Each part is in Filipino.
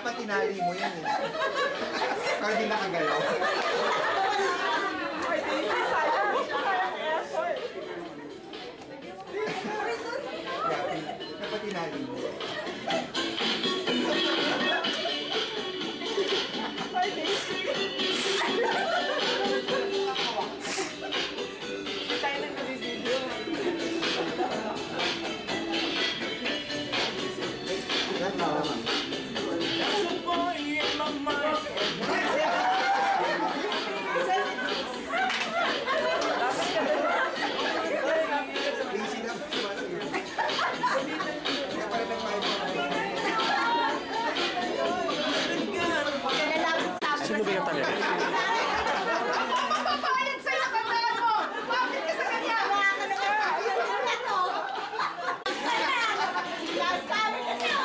Dapat tinali mo yan eh. Para di nakagalaw. Dapat tinali mo. Sino ba yung talaga? Papayag sa'yo, tandaan mo! Bakit ka sa kanya? Wala ka na nga! Ayun na to! Lasabi ka sa'yo!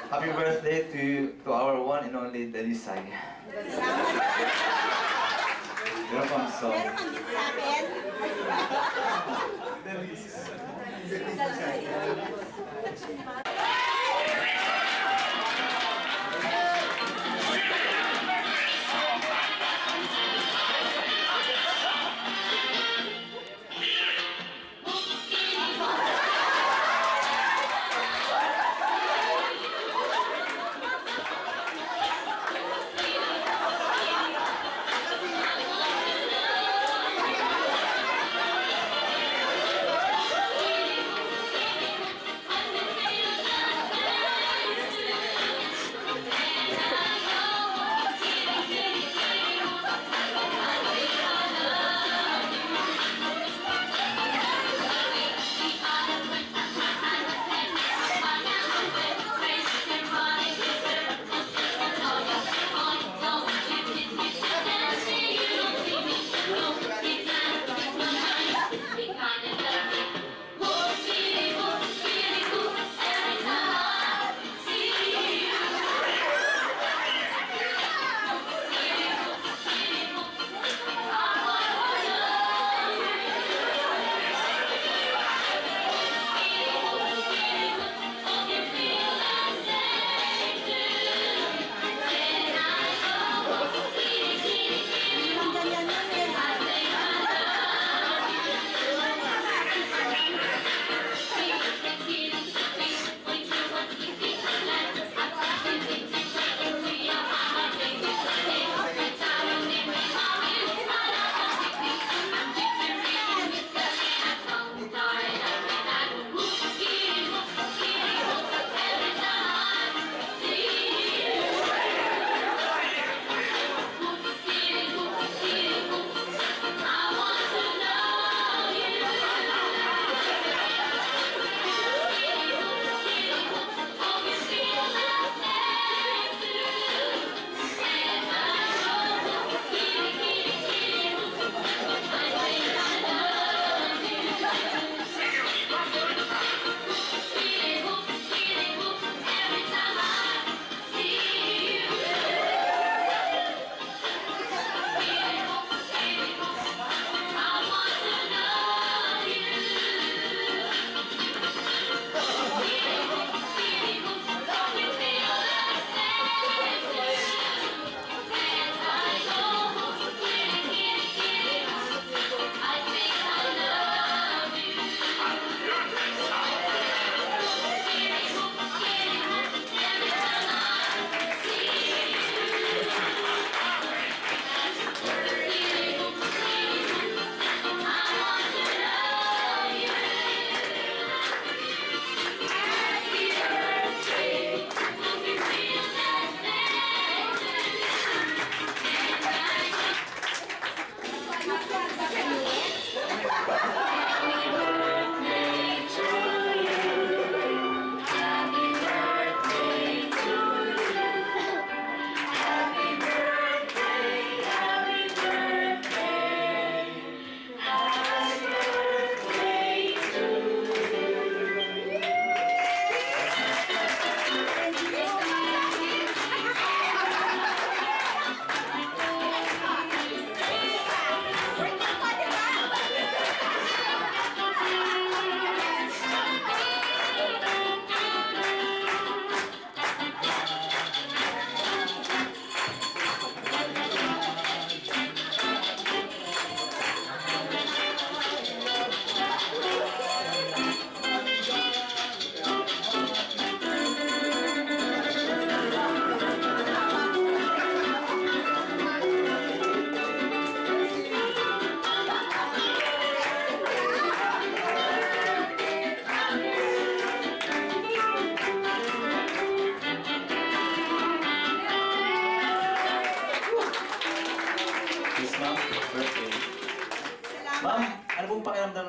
Happy birthday to our one and only Delisay. Meron pang song. Meron kang gift sa akin?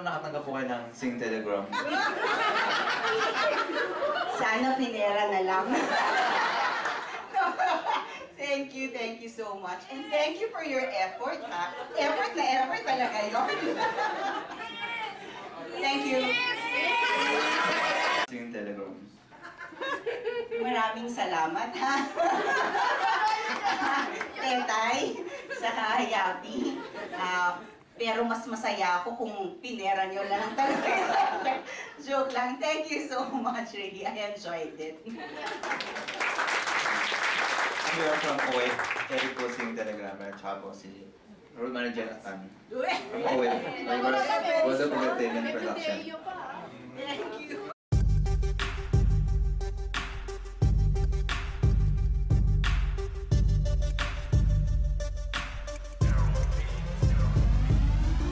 nakatanggap po kayo ng Sing Telegram. Sana pinera na lang. Thank you so much. And thank you for your effort, ha? Effort talaga yun. Thank you. Sing Telegram. Maraming salamat, ha? Tetay, saka Yapi. Pero mas masaya ako kung pinera nyo lang talaga. Joke lang. Thank you so much, really. I enjoyed it. We are from OA. Eric po Sing Telegram. At saka po si Road Manager at Tami. From OA. World of Entertainment Production. Thank you.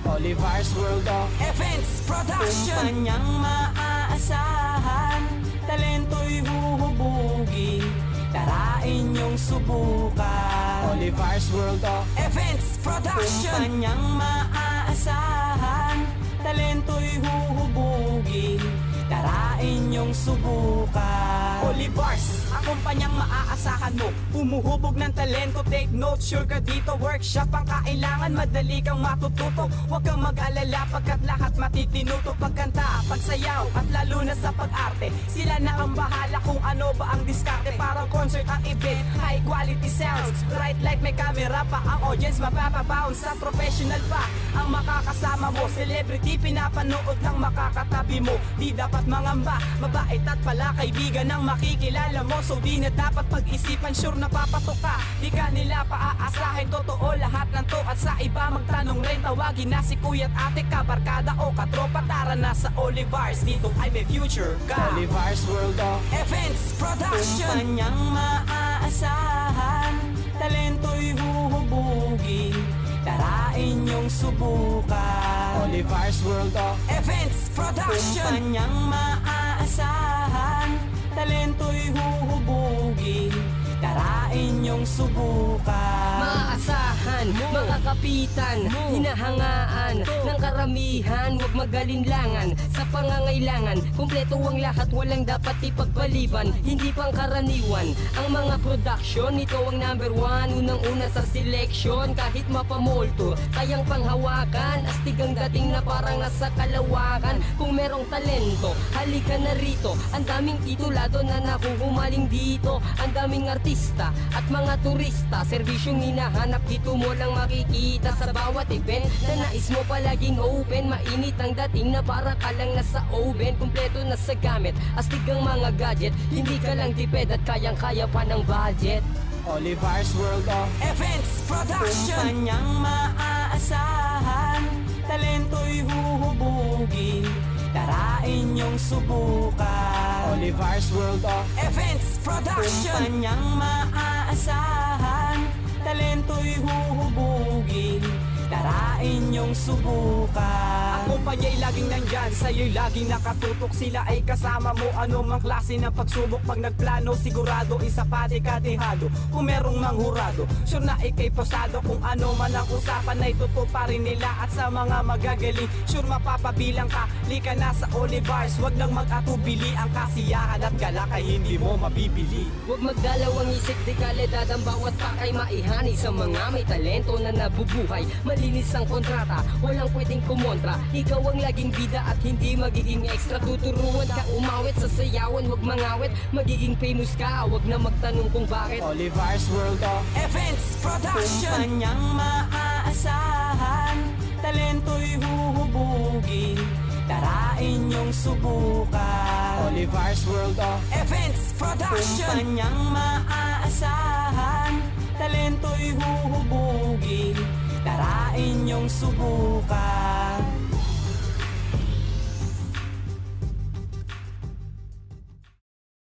Olivar's World of Events Production. Kumpanyang maaasahan, talento'y huhubugin, tarain niyong subukan. Olivar's World of Events Production. Kumpanyang maaasahan, talento'y huhubugin, tarain niyong subukan. Olivars, ang kumpanyang maaasahan mo, humuhubog ng talento. Take note, sure ka dito. Workshop ang kailangan, madali kang matututo. Huwag kang mag-alala pagkat lahat matitinuto. Pagkanta, pagsayaw at lalo na sa pag-arte, sila na ang bahala kung ano ba ang diskarte. Parang concert ang event, high quality sounds, bright light, may camera pa. Ang audience mapapabounce, sa professional pa ang makakasama mo. Celebrity pinapanood lang makakatabi mo. Di dapat mangamba, mabait at pala kaibigan ang makikilala mo. So di na dapat pag-isipan, sure na papatok ka. Di ka nila paaasahin, totoo lahat ng to. At sa iba magtanong rin, tawagin na si kuya at ate, kabarkada o katropa. Tara na sa Olivars, dito ay may future ka. Olivar's World of Events Production. Kumpanyang maaasahan, talento'y huhubugin, tarain niyong subukan. Olivar's World of Events Production. Kumpanyang maaasahan, talento'y huhubugin, tarain niyong subukan. Maaasahan, mga kapitan, hinahangaan ng karamihan, huwag magalinlangan sa pangangailangan. Kumpleto ang lahat, walang dapat ipagpaliban, hindi pang karaniwan ang mga production. Ito ang number one, unang-una sa selection. Kahit mapamolto, kayang panghawakan, astig ang dating na parang nasa kalawakan. Kung merong talento, halika na rito. Ang daming titulado na nakuhumaling dito, ang daming artista at mga turista. Serbisyong hinahanap dito mo lang makikita sa bawat event na nais mo palaging open. Mainit ang dating na para ka lang nasa oven. Kumpleto na sa gamit, astig ang mga gadget, hindi ka lang tipid at kayang-kaya pa ng budget. Olivar's World of Events Production. Kumpanyang maaasahan, talento'y huhubugin, tarain niyong subukan. Olivar's World of Events Production. Kumpanyang maaasahan, talento'y huhubugin, tarain niyong subukan. Ang kumpanya'y laging nandyan, sa'yo'y laging nakatutok. Sila ay kasama mo, ano mang klase ng pagsubok. Pag nagplano, sigurado, isa pa dekadehado. Kung merong manghurado, sure na ikay posado. Kung ano man ang usapan ay tutuparin nila. At sa mga magagaling, sure mapapabilang ka. Lika na sa Olivars, wag lang mag-atubili. Ang kasiyahan at galak ay hindi mo mabibili. Huwag magdalaw ang isip, di kalidad ang bawat pakay. Maihani sa mga may talento na nabubuhay. Malinis ang kontrata, walang pwedeng kumontra. Ikaw ang laging bida at hindi magiging extra. Tuturuan ka umawit sa sayawan, huwag mangawit. Magiging famous ka, huwag na magtanong kung bakit. Olivar's World of Events Production. Kumpanyang maaasahan, talento'y huhubugin, tarain niyong subukan. Olivar's World of Events Production. Kumpanyang maaasahan, talento'y huhubugin, tarain niyong subukan.